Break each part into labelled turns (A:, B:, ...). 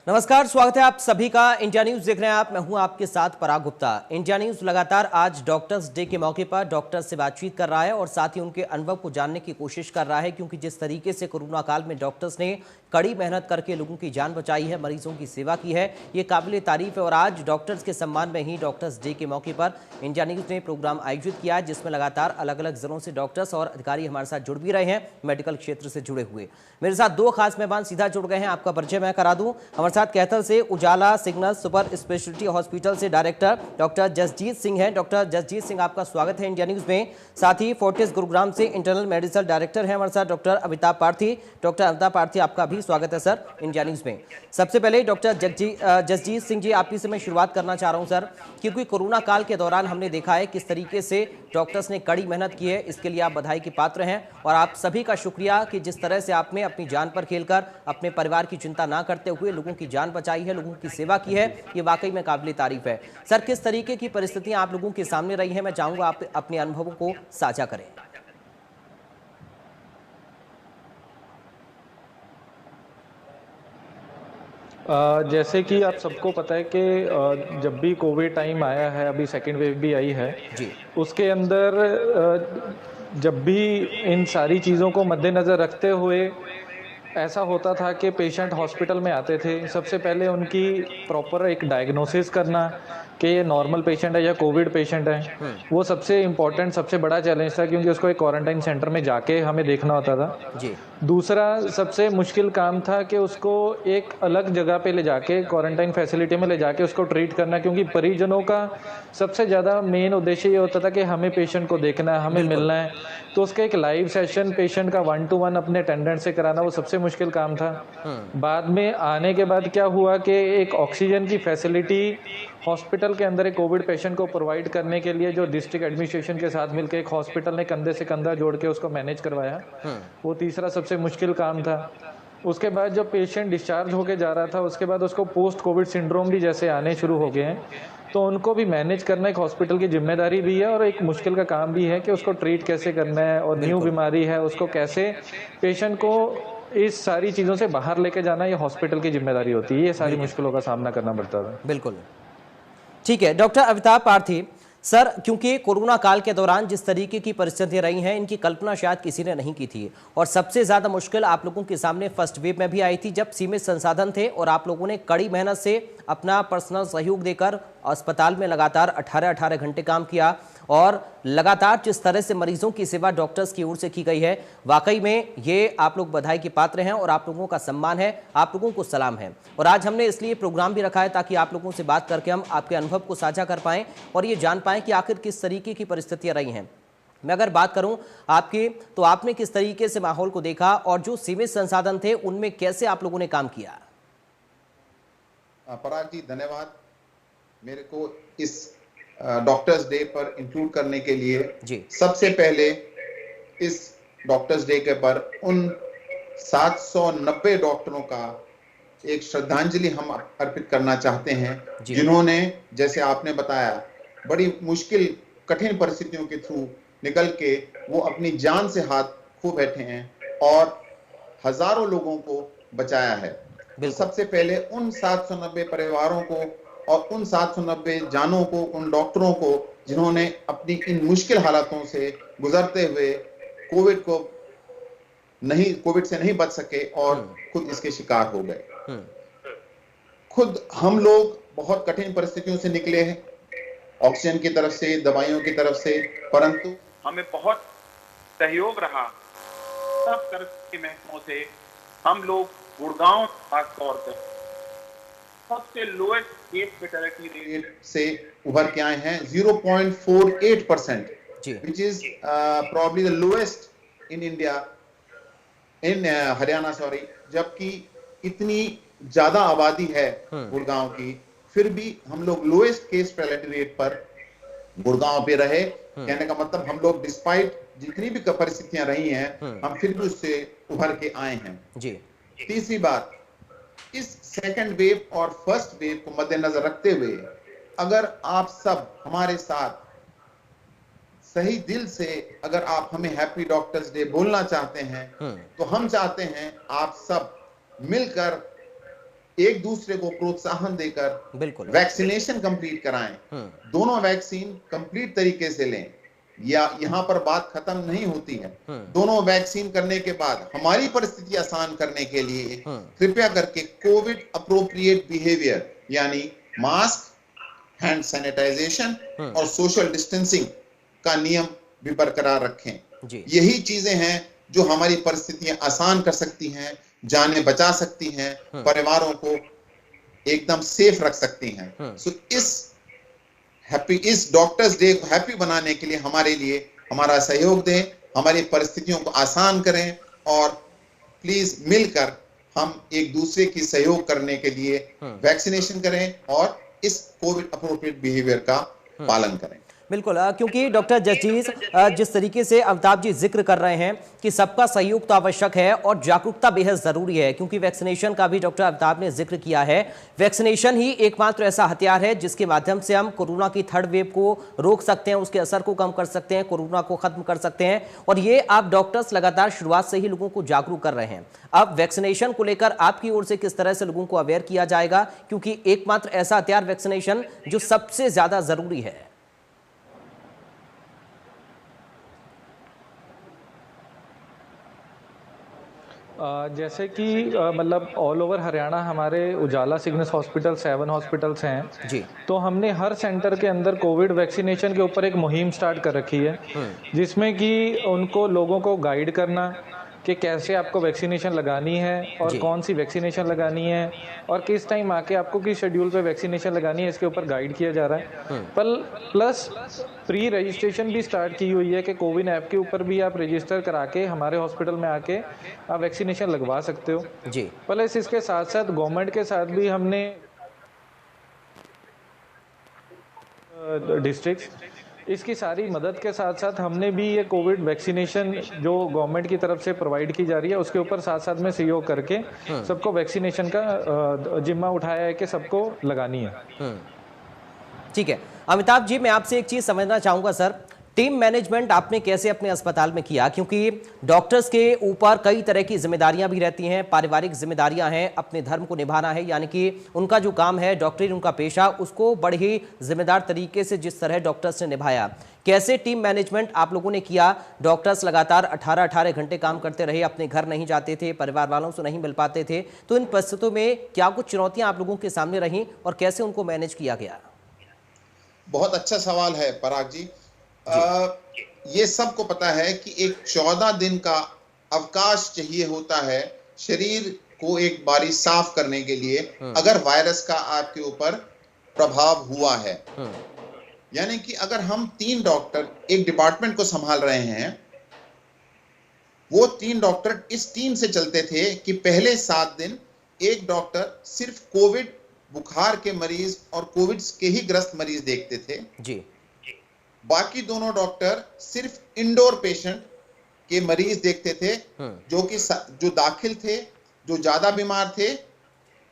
A: नमस्कार, स्वागत है आप सभी का। इंडिया न्यूज देख रहे हैं आप। मैं हूं आपके साथ पराग गुप्ता। इंडिया न्यूज लगातार आज डॉक्टर्स डे के मौके पर डॉक्टर्स से बातचीत कर रहा है और साथ ही उनके अनुभव को जानने की कोशिश कर रहा है, क्योंकि जिस तरीके से कोरोना काल में डॉक्टर्स ने कड़ी मेहनत करके लोगों की जान बचाई है, मरीजों की सेवा की है, ये काबिल तारीफ है। और आज डॉक्टर्स के सम्मान में ही डॉक्टर्स डे के मौके पर इंडिया न्यूज ने प्रोग्राम आयोजित किया है, जिसमें लगातार अलग अलग जिलों से डॉक्टर्स और अधिकारी हमारे साथ जुड़ भी रहे हैं, मेडिकल क्षेत्र से जुड़े हुए। मेरे साथ दो खास मेहमान सीधा जुड़ गए हैं, आपका परिचय मैं करा दूं। हमारे साथ कैथल से उजाला सिग्नल सुपर स्पेशलिटी हॉस्पिटल से डायरेक्टर डॉक्टर जसजीत सिंह हैं। डॉक्टर जसजीत सिंह, आपका स्वागत है इंडिया न्यूज में। साथ ही फोर्टिस गुरुग्राम से इंटरनल मेडिसिन डायरेक्टर हैं हमारे साथ डॉक्टर अमिताभ पार्थी। डॉक्टर अमिताभ पार्थी, आपका भी स्वागत है सर इंडिया न्यूज में। सबसे पहले डॉक्टर जसजीत सिंह जी, आप ही से मैं शुरुआत करना चाह रहा हूं सर, क्योंकि कोरोना काल के दौरान हमने देखा है किस तरीके से डॉक्टर्स ने कड़ी मेहनत की है। इसके लिए आप बधाई के पात्र हैं और आप सभी का शुक्रिया कि जिस तरह से आपने अपनी जान पर खेलकर अपने परिवार की चिंता ना करते हुए लोगों की जान बचाई है, लोगों की सेवा की है, ये वाकई में काबिल तारीफ है। सर, किस तरीके की परिस्थितियां आप लोगों के सामने रही हैं, मैं चाहूंगा आप अपने अनुभवों को साझा करें।
B: जैसे कि आप सबको पता है कि जब भी कोविड टाइम आया है, अभी सेकेंड वेव भी आई है
A: जी,
B: उसके अंदर जब भी इन सारी चीज़ों को मद्देनज़र रखते हुए ऐसा होता था कि पेशेंट हॉस्पिटल में आते थे, सबसे पहले उनकी प्रॉपर एक डायग्नोसिस करना कि ये नॉर्मल पेशेंट है या कोविड पेशेंट है, वो सबसे इम्पोर्टेंट सबसे बड़ा चैलेंज था, क्योंकि उसको एक क्वारंटाइन सेंटर में जाके हमें देखना होता था।
A: जी,
B: दूसरा सबसे मुश्किल काम था कि उसको एक अलग जगह पे ले जाके क्वारंटाइन फैसिलिटी में ले जाके उसको ट्रीट करना, क्योंकि परिजनों का सबसे ज़्यादा मेन उद्देश्य ये होता था कि हमें पेशेंट को देखना है, हमें
A: बिल्कुल,
B: मिलना है। तो उसका एक लाइव सेशन पेशेंट का 1 to 1 अपने अटेंडेंट से कराना, वो सबसे मुश्किल काम था। बाद में आने के बाद क्या हुआ कि एक ऑक्सीजन की फैसिलिटी हॉस्पिटल के अंदर एक कोविड पेशेंट को प्रोवाइड करने के लिए जो डिस्ट्रिक्ट एडमिनिस्ट्रेशन के साथ मिलकर एक हॉस्पिटल ने कंधे से कंधा जोड़ के उसको मैनेज करवाया, वो तीसरा सबसे मुश्किल काम था। उसके बाद जब पेशेंट डिस्चार्ज होके जा रहा था, उसके बाद उसको पोस्ट कोविड सिंड्रोम भी जैसे आने शुरू हो गए हैं, तो उनको भी मैनेज करना एक हॉस्पिटल की जिम्मेदारी भी है और एक मुश्किल का काम भी है कि उसको ट्रीट कैसे करना है, और न्यू
A: बिल्कुल,
B: बीमारी है उसको कैसे पेशेंट को इस सारी चीज़ों से बाहर लेके जाना, ये हॉस्पिटल की जिम्मेदारी होती है। ये सारी मुश्किलों का सामना करना पड़ता था।
A: बिल्कुल। ठीक है, डॉक्टर अमिताभ पार्थी सर, क्योंकि कोरोना काल के दौरान जिस तरीके की परिस्थितियां रही हैं, इनकी कल्पना शायद किसी ने नहीं की थी और सबसे ज्यादा मुश्किल आप लोगों के सामने फर्स्ट वेव में भी आई थी, जब सीमित संसाधन थे और आप लोगों ने कड़ी मेहनत से अपना पर्सनल सहयोग देकर अस्पताल में लगातार 18-18 घंटे काम किया और लगातार जिस तरह से मरीजों की सेवा डॉक्टर्स की ओर से की गई है, वाकई में ये आप लोग बधाई के पात्र हैं और आप लोगों का सम्मान है, आप लोगों को सलाम है। और आज हमने इसलिए प्रोग्राम भी रखा है ताकि आप लोगों से बात करके हम आपके अनुभव को साझा कर पाएं और ये जान पाएं कि आखिर किस तरीके की परिस्थितियां रही हैं। मैं अगर बात करूं आपकी, तो आपने किस तरीके से माहौल को देखा और जो सीमित संसाधन थे उनमें कैसे आप लोगों ने काम किया।
C: पराग जी, धन्यवाद मेरे को इस डॉक्टर्स डे पर इंक्लूड करने के लिए।
A: जी,
C: सबसे पहले इस डॉक्टर्स डे के पर उन 790 डॉक्टरों का एक श्रद्धांजलि हम अर्पित करना चाहते हैं, जिन्होंने, जैसे आपने बताया, बड़ी मुश्किल कठिन परिस्थितियों के थ्रू निकल के वो अपनी जान से हाथ खो बैठे हैं और हजारों लोगों को बचाया है। तो सबसे पहले उन 790 परिवारों को और उन 790 जानों को, उन डॉक्टरों को जिन्होंने अपनी इन मुश्किल हालातों से गुजरते हुए कोविड से नहीं बच सके और खुद इसके शिकार हो गए। खुद हम लोग बहुत कठिन परिस्थितियों से निकले हैं, ऑक्सीजन की तरफ से, दवाइयों की तरफ से, परंतु
D: हमें बहुत सहयोग रहा। सब तरह के महकमों से हम लोग गुड़गांव खास तौर पर सबसे लोएस्ट केस फेटेलिटी रेट
C: से उभर के आए हैं, 0.48%, which is probably the lowest in India, in Haryana, sorry. जबकि इतनी ज्यादा आबादी है गुड़गांव की, फिर भी हम लोग लोएस्ट केस फेटेलिटी रेट पर गुड़गांव पे रहे। कहने का मतलब हम लोग डिस्पाइट जितनी भी परिस्थितियां रही हैं, हम फिर भी उससे उभर के आए हैं जी। तीसरी बात, इस सेकंड वेव और फर्स्ट वेव को मद्देनजर रखते हुए अगर आप सब हमारे साथ सही दिल से, अगर आप हमें हैप्पी डॉक्टर्स डे बोलना चाहते हैं, तो हम चाहते हैं आप सब मिलकर एक दूसरे को प्रोत्साहन देकर
A: बिल्कुल
C: वैक्सीनेशन कंप्लीट कराएं, दोनों वैक्सीन कंप्लीट तरीके से लें, या यहां पर बात खत्म नहीं होती है। दोनों वैक्सीन करने के बाद हमारी परिस्थिति आसान करने के लिए कृपया करके कोविड अप्रोप्रिएट बिहेवियर यानी मास्क, हैंड सैनिटाइजेशन और सोशल डिस्टेंसिंग का नियम भी बरकरार रखें। यही चीजें हैं जो हमारी परिस्थितियां आसान कर सकती हैं, जानें बचा सकती हैं, परिवारों को एकदम सेफ रख सकती हैं। सो इस डॉक्टर्स डे को हैप्पी बनाने के लिए हमारे लिए हमारा सहयोग दें, हमारी परिस्थितियों को आसान करें और प्लीज मिलकर हम एक दूसरे की सहयोग करने के लिए वैक्सीनेशन करें और इस कोविड अप्रोप्रिएट बिहेवियर का पालन करें।
A: बिल्कुल, क्योंकि डॉक्टर जस्टिस जिस तरीके से अमिताभ जी जिक्र कर रहे हैं कि सबका सहयोग तो आवश्यक है और जागरूकता बेहद जरूरी है, क्योंकि वैक्सीनेशन का भी डॉक्टर अमिताभ ने जिक्र किया है। वैक्सीनेशन ही एकमात्र ऐसा हथियार है जिसके माध्यम से हम कोरोना की थर्ड वेव को रोक सकते हैं, उसके असर को कम कर सकते हैं, कोरोना को खत्म कर सकते हैं। और ये आप डॉक्टर्स लगातार शुरुआत से ही लोगों को जागरूक कर रहे हैं। अब वैक्सीनेशन को लेकर आपकी ओर से किस तरह से लोगों को अवेयर किया जाएगा, क्योंकि एकमात्र ऐसा हथियार वैक्सीनेशन जो सबसे ज्यादा जरूरी है।
B: जैसे कि मतलब ऑल ओवर हरियाणा हमारे उजाला सिग्नस हॉस्पिटल 7 हॉस्पिटल्स हैं जी, तो हमने हर सेंटर के अंदर कोविड वैक्सीनेशन के ऊपर एक मुहिम स्टार्ट कर रखी है, जिसमें कि उनको लोगों को गाइड करना कि कैसे आपको वैक्सीनेशन लगानी है और कौन सी वैक्सीनेशन लगानी है और किस टाइम आके आपको किस शेड्यूल पे वैक्सीनेशन लगानी है, इसके ऊपर गाइड किया जा रहा है। प्लस प्री रजिस्ट्रेशन भी स्टार्ट की हुई है कि कोविन ऐप के ऊपर भी आप रजिस्टर करा के हमारे हॉस्पिटल में आके आप वैक्सीनेशन लगवा सकते हो जी। प्लस इसके साथ साथ गवर्नमेंट के साथ भी हमने डिस्ट्रिक्ट इसकी सारी मदद के साथ साथ हमने भी ये कोविड वैक्सीनेशन जो गवर्नमेंट की तरफ से प्रोवाइड की जा रही है उसके ऊपर साथ साथ में सहयोग करके सबको वैक्सीनेशन का जिम्मा उठाया है कि सबको लगानी है।
A: ठीक है अमिताभ जी, मैं आपसे एक चीज समझना चाहूंगा सर, टीम मैनेजमेंट आपने कैसे अपने अस्पताल में किया, क्योंकि डॉक्टर्स के ऊपर कई तरह की जिम्मेदारियां भी रहती हैं, पारिवारिक जिम्मेदारियां हैं, अपने धर्म को निभाना है, यानी कि उनका जो काम है डॉक्टरी उनका पेशा, उसको बड़े ही जिम्मेदार तरीके से जिस तरह डॉक्टर्स ने निभाया, कैसे टीम मैनेजमेंट आप लोगों ने किया? डॉक्टर्स लगातार 18-18 घंटे काम करते रहे, अपने घर नहीं जाते थे, परिवार वालों से नहीं मिल पाते थे, तो इन परिस्थितियों में क्या कुछ चुनौतियां आप लोगों के सामने रहीं और कैसे उनको मैनेज किया गया?
C: बहुत अच्छा सवाल है पराग जी। ये सबको पता है कि एक 14 दिन का अवकाश चाहिए होता है शरीर को एक बारी साफ करने के लिए अगर वायरस का आपके ऊपर प्रभाव हुआ है। यानी कि अगर हम 3 डॉक्टर एक डिपार्टमेंट को संभाल रहे हैं, वो 3 डॉक्टर इस टीम से चलते थे कि पहले 7 दिन एक डॉक्टर सिर्फ कोविड बुखार के मरीज और कोविड के ही ग्रस्त मरीज देखते थे जी। बाकी दोनों डॉक्टर सिर्फ इंडोर पेशेंट के मरीज देखते थे जो दाखिल थे, जो ज्यादा बीमार थे।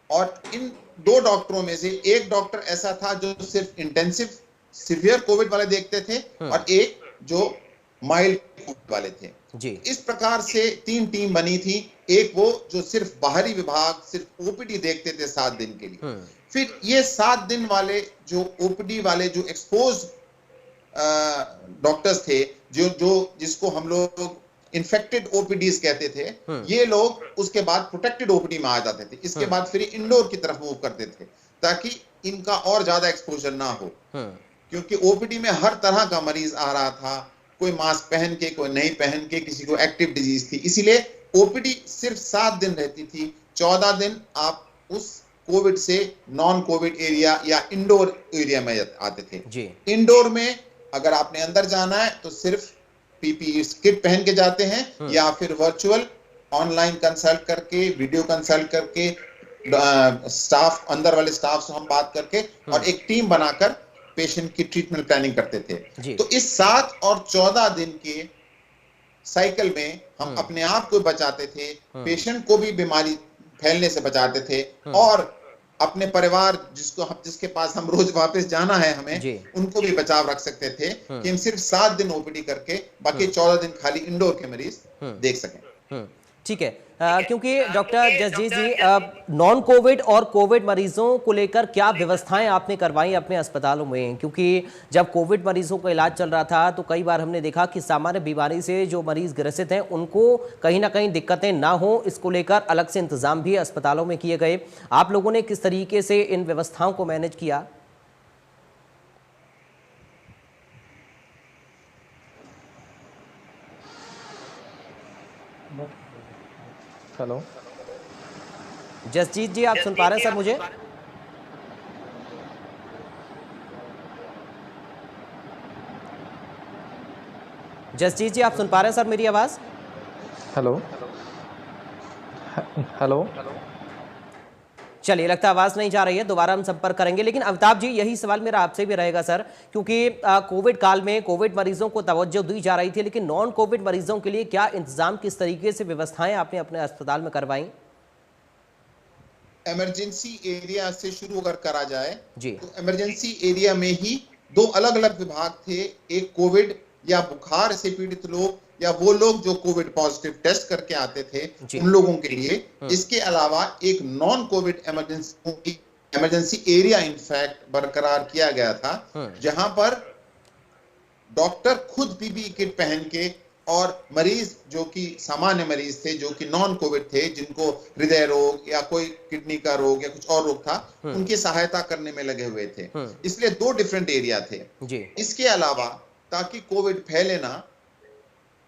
C: और इन 2 डॉक्टरों में से एक डॉक्टर ऐसा था जो सिर्फ इंटेंसिव सीवियर कोविड वाले देखते थे और एक जो माइल्ड कोविड वाले थे जी। इस प्रकार से 3 टीम बनी थी। एक वो जो सिर्फ बाहरी विभाग सिर्फ ओपीडी देखते थे 7 दिन के लिए। फिर ये 7 दिन वाले जो ओपीडी वाले जो एक्सपोज डॉक्टर्स थे, जिसको हम लोग इन्फेक्टेड ओपीडीज कहते थे, ये लोग उसके बाद प्रोटेक्टेड ओपीडी में आ जाते थे। इसके बाद फिर इंडोर की तरफ मूव करते थे ताकि इनका और ज्यादा एक्सपोजर ना हो, क्योंकि ओपीडी में हर तरह का मरीज आ रहा था, कोई मास्क पहन के, कोई नहीं पहन के, किसी को एक्टिव डिजीज थी। इसीलिए ओपीडी सिर्फ 7 दिन रहती थी। 14 दिन आप उस कोविड से नॉन कोविड एरिया या इंडोर एरिया में आते थे जी। इंडोर में अगर आपने अंदर जाना है तो सिर्फ पीपीई किट पहन के जाते हैं या फिर वर्चुअल ऑनलाइन कंसल्ट करके, वीडियो कंसल्ट करके, स्टाफ अंदर वाले स्टाफ से हम बात करके और एक टीम बनाकर पेशेंट की ट्रीटमेंट प्लानिंग करते थे। तो इस 7 और 14 दिन के साइकिल में हम अपने आप को बचाते थे, पेशेंट को भी बीमारी फैलने से बचाते थे और अपने परिवार जिसके पास हम रोज वापस जाना है हमें, उनको भी बचाव रख सकते थे कि हम सिर्फ 7 दिन ओपीडी करके बाकी 14 दिन खाली इंडोर के मरीज देख सकें।
A: ठीक है। क्योंकि डॉक्टर जसजीत जी, नॉन कोविड और कोविड मरीजों को लेकर क्या व्यवस्थाएं आपने करवाई अपने अस्पतालों में? क्योंकि जब कोविड मरीजों का इलाज चल रहा था तो कई बार हमने देखा कि सामान्य बीमारी से जो मरीज ग्रसित हैं उनको कहीं ना कहीं दिक्कतें ना हो, इसको लेकर अलग से इंतजाम भी अस्पतालों में किए गए। आप लोगों ने किस तरीके से इन व्यवस्थाओं को मैनेज किया?
B: हेलो
A: जसजीत जी, आप सुन पा रहे हैं सर मुझे? जसजीत जी, आप सुन पा रहे हैं सर मेरी आवाज?
B: हेलो हेलो
A: चलिए, लगता है आवाज नहीं जा रही है, दोबारा हम संपर्क करेंगे। लेकिन अमिताभ जी, यही सवाल मेरा आपसे भी रहेगा सर, क्योंकि कोविड काल में कोविड मरीजों को तवज्जो दी जा रही थी, लेकिन नॉन कोविड मरीजों के लिए क्या इंतजाम, किस तरीके से व्यवस्थाएं आपने अपने अस्पताल में करवाई?
C: इमरजेंसी एरिया से शुरू अगर करा जाए
A: जी,
C: तो इमरजेंसी एरिया में ही दो अलग अलग विभाग थे। एक कोविड या बुखार से पीड़ित लोग या वो लोग जो कोविड पॉजिटिव टेस्ट करके आते थे, उन लोगों के लिए। इसके अलावा एक non Covid emergency area in fact बरकरार किया गया था, जहां पर डॉक्टर खुद पीपीई किट पहन के और मरीज जो कि सामान्य मरीज थे, जो कि नॉन कोविड थे, जिनको हृदय रोग या कोई किडनी का रोग या कुछ और रोग था, उनकी सहायता करने में लगे हुए थे। इसलिए दो डिफरेंट एरिया थे जी। इसके अलावा ताकि कोविड फैले ना,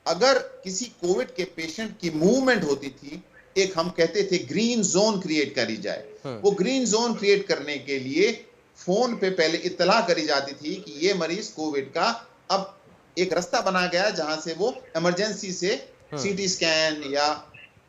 C: अगर किसी कोविड के पेशेंट की मूवमेंट होती थी, एक हम कहते थे ग्रीन जोन क्रिएट करी जाए। वो ग्रीन जोन क्रिएट करने के लिए फोन पे पहले इत्तला करी जाती थी कि ये मरीज कोविड का, अब एक रास्ता बना गया जहां से वो इमरजेंसी से सीटी स्कैन या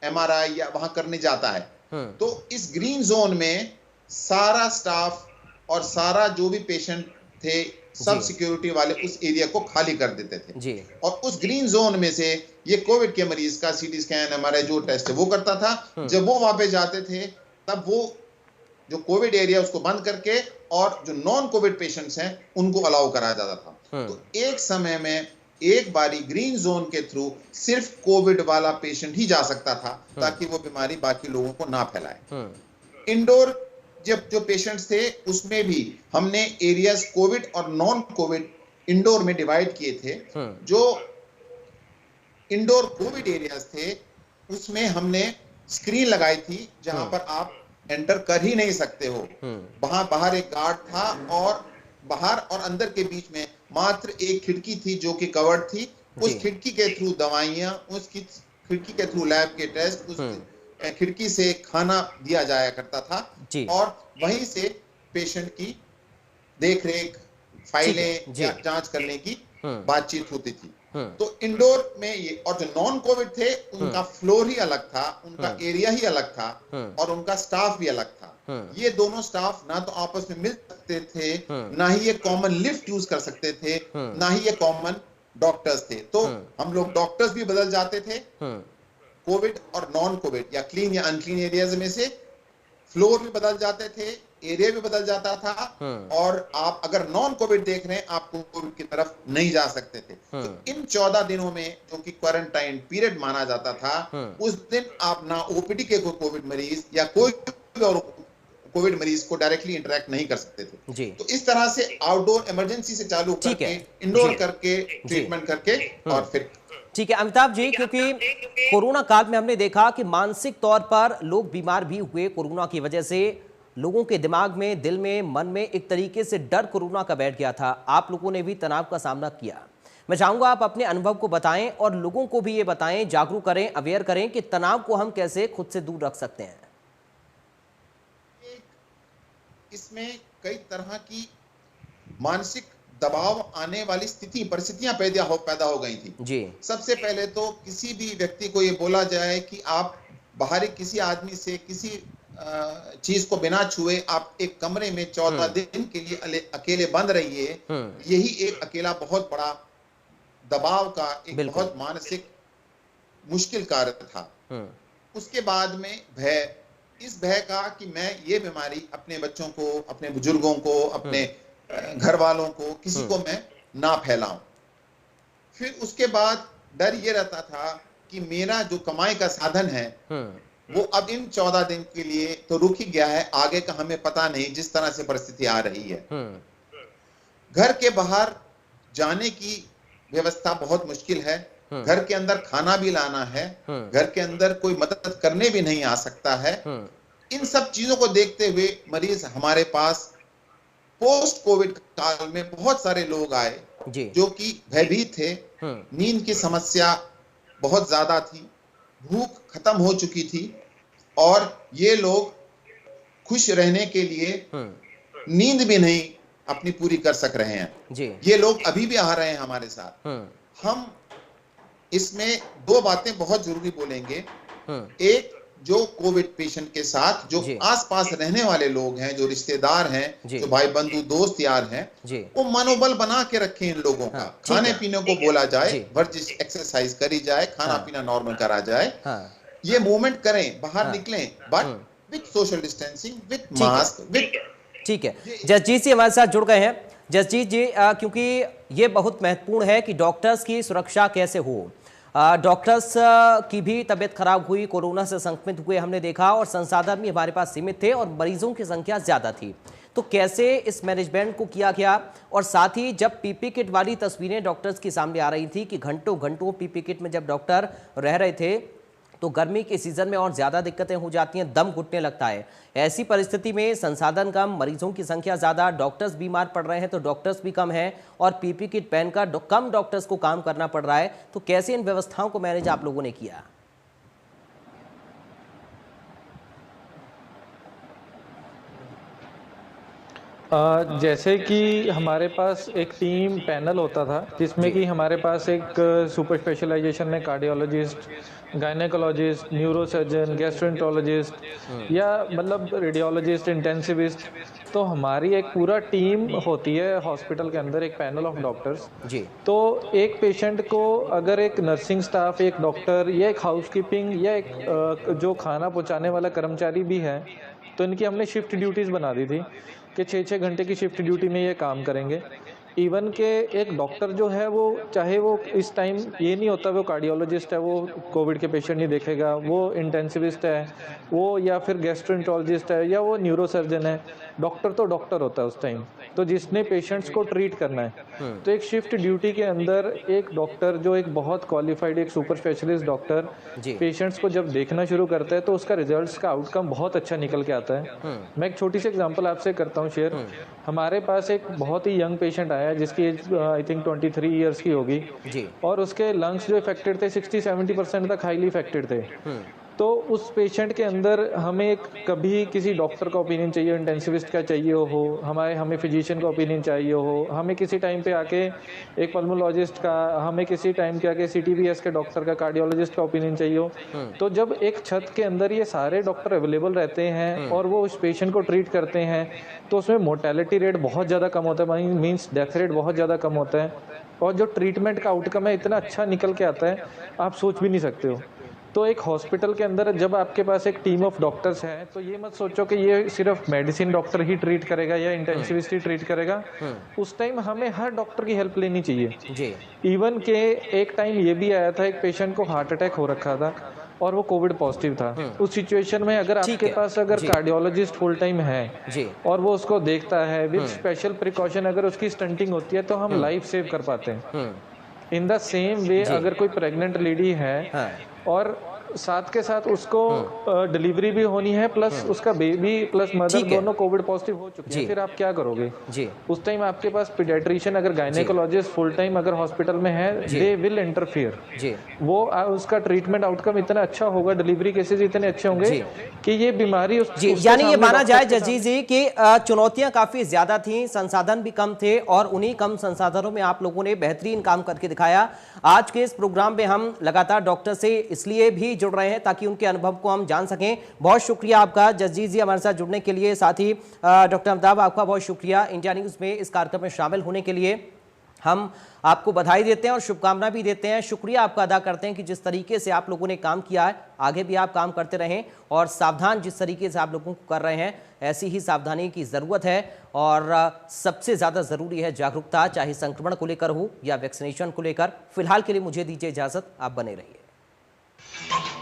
C: एमआरआई या वहां करने जाता है। तो इस ग्रीन जोन में सारा स्टाफ और सारा जो भी पेशेंट थे, सब सिक्योरिटी वाले उस एरिया को खाली कर देते थे जी। और उस ग्रीन जोन में से ये कोविड के मरीज का सीटी स्कैन एमआरआई जो टेस्ट है वो करता था। जब वो वहां पे जाते थे तब वो जो कोविड एरिया उसको बंद करके और जो नॉन कोविड पेशेंट्स हैं उनको अलाउ कराया जाता था। तो एक समय में एक बारी ग्रीन जोन के थ्रू सिर्फ कोविड वाला पेशेंट ही जा सकता था, ताकि वो बीमारी बाकी लोगों को ना फैलाए। इंडोर जब जो पेशेंट्स थे उसमें भी हमने एरियाज कोविड और नॉन कोविड इंडोर में डिवाइड किए थे। जो इंडोर कोविड एरियाज थे उसमें हमने स्क्रीन लगाई थी, जहां पर आप एंटर कर ही नहीं सकते हो। वहां बाहर एक गार्ड था और बाहर और अंदर के बीच में मात्र एक खिड़की थी जो कि कवर्ड थी। उस खिड़की के थ्रू दवाइयां, उसकी खिड़की के थ्रू लैब के टेस्ट, उस खिड़की से खाना दिया जाया करता था और वहीं से पेशेंट की देखरेख, फाइलें जांच करने की बातचीत होती थी। तो इंडोर में ये, और जो नॉन कोविड थे उनका फ्लोर ही अलग था, उनका एरिया ही अलग था और उनका स्टाफ भी अलग था। ये दोनों स्टाफ ना तो आपस में मिल सकते थे, ना ही ये कॉमन लिफ्ट यूज कर सकते थे, ना ही ये कॉमन डॉक्टर्स थे। तो हम लोग डॉक्टर्स भी बदल जाते थे कोविड और नॉन कोविड या क्लीन या अनक्लीन एरियाज में से, फ्लोर भी बदल जाते थे, एरिया भी बदल जाता था और आप अगर नॉन कोविड देख रहे हैं आपको कोविड की तरफ नहीं जा सकते थे। तो इन 14 दिनों में जो कि क्वारंटाइन पीरियड माना जाता था, उस दिन आप ना ओपीडी के कोई कोविड मरीज या कोई और कोविड मरीज को डायरेक्टली इंटरेक्ट नहीं कर सकते थे जी। तो इस तरह से आउटडोर इमरजेंसी से चालू करके इंडोर करके ट्रीटमेंट करके और फिर
A: ठीक है अमिताभ जी, क्योंकि कोरोना काल में हमने देखा कि मानसिक तौर पर लोग बीमार भी हुए कोरोना की वजह से। लोगों के दिमाग में, दिल में, मन में एक तरीके से डर कोरोना का बैठ गया था। आप लोगों ने भी तनाव का सामना किया। मैं चाहूंगा आप अपने अनुभव को बताएं और लोगों को भी ये बताएं, जागरूक करें, अवेयर करें कि तनाव को हम कैसे खुद से दूर रख सकते हैं।
C: इसमें कई तरह की मानसिक दबाव आने वाली परिस्थितियां पैदा हो गई थी जी। सबसे पहले तो किसी भी व्यक्ति को ये बोला जाए कि आप बाहरी किसी आदमी से किसी चीज को बिना छुए आप एक कमरे में 14 दिन के लिए अकेले बंद रहिए, यही एक अकेला बहुत बड़ा दबाव का एक बहुत मानसिक मुश्किल कार्य था। उसके बाद में भय, इस भय का कि मैं ये बीमारी अपने बच्चों को, अपने बुजुर्गों को, अपने घर वालों को, किसी को मैं ना फैलाऊं। फिर उसके बाद डर ये रहता था कि मेरा जो कमाई का साधन है वो अब इन 14 दिन के लिए तो रुक ही गया है, आगे का हमें पता नहीं, जिस तरह से परिस्थिति आ रही है। घर के बाहर जाने की व्यवस्था बहुत मुश्किल है, घर के अंदर खाना भी लाना है, घर के अंदर कोई मदद करने भी नहीं आ सकता है। इन सब चीजों को देखते हुए मरीज हमारे पास पोस्ट कोविड काल में बहुत सारे लोग आए जो कि भयभीत थे, नींद की समस्या बहुत ज्यादा थी, भूख खत्म हो चुकी थी और ये लोग खुश रहने के लिए नींद भी नहीं अपनी पूरी कर सक रहे हैं। ये लोग अभी भी आ रहे हैं हमारे साथ। हम इसमें दो बातें बहुत जरूरी बोलेंगे। एक, जो कोविड पेशेंट के साथ जो आसपास रहने वाले लोग हैं, जो रिश्तेदार हैं, जो भाई बंधु दोस्त यार हैं, वो मनोबल बना के रखें इन लोगों का। खाने पीने को बोला जाए, वर्जिश एक्सरसाइज करी जाए, खाना पीना नॉर्मल करा जाए, ये मूवमेंट करें, बाहर निकलें, but with social distancing, with mask, with.
A: ठीक है, जसजीत जी हमारे साथ जुड़ गए हैं। जसजीत जी, क्योंकि ये बहुत महत्वपूर्ण है कि डॉक्टर्स की सुरक्षा कैसे हो। डॉक्टर्स की भी तबीयत खराब हुई, कोरोना से संक्रमित हुए हमने देखा, और संसाधन भी हमारे पास सीमित थे और मरीजों की संख्या ज्यादा थी। तो कैसे इस मैनेजमेंट को किया गया? और साथ ही जब पीपी किट वाली तस्वीरें डॉक्टर्स की सामने आ रही थी कि घंटों घंटों पीपी किट में जब डॉक्टर रह रहे थे, तो गर्मी के सीजन में और ज्यादा दिक्कतें हो जाती हैं, दम घुटने लगता है। ऐसी परिस्थिति में संसाधन कम, मरीजों की संख्या ज्यादा, डॉक्टर्स बीमार पड़ रहे हैं तो डॉक्टर्स भी कम हैं, और पीपी किट पहनकर कम डॉक्टर्स को काम करना पड़ रहा है। तो कैसे इन व्यवस्थाओं को मैनेज आप लोगों ने किया?
B: जैसे कि हमारे पास एक टीम पैनल होता था, जिसमें कि हमारे पास एक सुपर स्पेशलाइजेशन में कार्डियोलॉजिस्ट, गायनेकोलॉजिस्ट, न्यूरोसर्जन, गैस्ट्रोएंटरोलॉजिस्ट या मतलब रेडियोलॉजिस्ट, इंटेंसिविस्ट, तो हमारी एक पूरा टीम होती है हॉस्पिटल के अंदर, एक पैनल ऑफ डॉक्टर्स जी। तो एक पेशेंट को अगर एक नर्सिंग स्टाफ, एक डॉक्टर या एक हाउसकीपिंग या एक जो खाना पहुंचाने वाला कर्मचारी भी है, तो इनकी हमने शिफ्ट ड्यूटीज़ बना दी थी कि 6-6 घंटे की शिफ्ट ड्यूटी में ये काम करेंगे। इवन के एक डॉक्टर जो है वो, चाहे वो इस टाइम ये नहीं होता वो कार्डियोलॉजिस्ट है, वो कोविड के पेशेंट नहीं देखेगा, वो इंटेंसिविस्ट है, वो या फिर गैस्ट्रोएंटरोलॉजिस्ट है, या वो न्यूरोसर्जन है, डॉक्टर तो डॉक्टर होता है उस टाइम, तो जिसने पेशेंट्स को ट्रीट करना है। तो एक शिफ्ट ड्यूटी के अंदर एक डॉक्टर जो एक बहुत क्वालिफाइड, एक सुपर स्पेशलिस्ट डॉक्टर पेशेंट्स को जब देखना शुरू करता है तो उसका रिजल्ट्स का आउटकम बहुत अच्छा निकल के आता है। मैं एक छोटी सी एग्जांपल आपसे करता हूँ शेयर। हमारे पास एक बहुत ही यंग पेशेंट आया जिसकी एज आई थिंक 23 ईयर्स की होगी, और उसके लंग्स जो इफेक्टेड थे 60-70% तक हाईली इफेक्टेड थे। तो उस पेशेंट के अंदर हमें कभी किसी डॉक्टर का ओपिनियन चाहिए, इंटेंसिविस्ट का चाहिए हो, हमें फिजिशियन का ओपिनियन चाहिए हो, हमें किसी टाइम पे आके एक पल्मोलॉजिस्ट का, हमें किसी टाइम पे आके CTBS के डॉक्टर का, कार्डियोलॉजिस्ट का ओपिनियन चाहिए हो। तो जब एक छत के अंदर ये सारे डॉक्टर अवेलेबल रहते हैं और वो उस पेशेंट को ट्रीट करते हैं, तो उसमें मोर्टेलिटी रेट बहुत ज़्यादा कम होता है, मीन्स डेथ रेट बहुत ज़्यादा कम होता है, और जो ट्रीटमेंट का आउटकम है इतना अच्छा निकल के आता है आप सोच भी नहीं सकते हो। तो एक हॉस्पिटल के अंदर जब आपके पास एक टीम ऑफ डॉक्टर्स है, तो ये मत सोचो कि ये सिर्फ मेडिसिन डॉक्टर ही ट्रीट करेगा या इंटेंसिविस्ट ही ट्रीट करेगा। उस टाइम हमें हर डॉक्टर की हेल्प लेनी चाहिए जी। इवन के एक टाइम ये भी आया था, एक पेशेंट को हार्ट अटैक हो रखा था और वो कोविड पॉजिटिव था। उस सिचुएशन में अगर आपके पास अगर कार्डियोलॉजिस्ट फुल टाइम है जी, और वो उसको देखता है विद स्पेशल प्रिकॉशन, अगर उसकी स्टंटिंग होती है तो हम लाइफ सेव कर पाते हैं। इन द सेम वे अगर कोई प्रेग्नेंट लेडी है और साथ के साथ उसको डिलीवरी भी होनी है, प्लस उसका बेबी प्लस मदर दोनों कोविड पॉजिटिव हो चुके हैं, फिर आप क्या करोगे जी? उस टाइम आपके पास पीडियाट्रिशियन अगर गायनेकोलॉजिस्ट फुल टाइम अगर हॉस्पिटल में है, दे विल इंटरफियर जी। वो उसका ट्रीटमेंट आउटकम इतना अच्छा होगा, डिलीवरी केसेस इतने अच्छे होंगे कि ये बीमारी
A: यानी ये माना जाए जसजीत जी कि चुनौतियां काफी ज्यादा थी, संसाधन भी कम थे, और उन्हीं कम संसाधनों में आप लोगों ने बेहतरीन काम करके दिखाया। आज के इस प्रोग्राम में हम लगातार डॉक्टर से इसलिए भी जुड़ रहे हैं ताकि उनके अनुभव को हम जान सकें। बहुत शुक्रिया आपका जसजीत जी हमारे साथ जुड़ने के लिए। साथ ही डॉक्टर अमिताभ आपका बहुत शुक्रिया इंडिया न्यूज में इस कार्यक्रम में शामिल होने के लिए। हम आपको बधाई देते हैं और शुभकामना भी देते हैं, शुक्रिया आपका अदा करते हैं कि जिस तरीके से आप लोगों ने काम किया है आगे भी आप काम करते रहें, और सावधान जिस तरीके से आप लोगों को कर रहे हैं ऐसी ही सावधानी की ज़रूरत है। और सबसे ज़्यादा ज़रूरी है जागरूकता, चाहे संक्रमण को लेकर हो या वैक्सीनेशन को लेकर। फिलहाल के लिए मुझे दीजिए इजाज़त, आप बने रहिए।
C: है।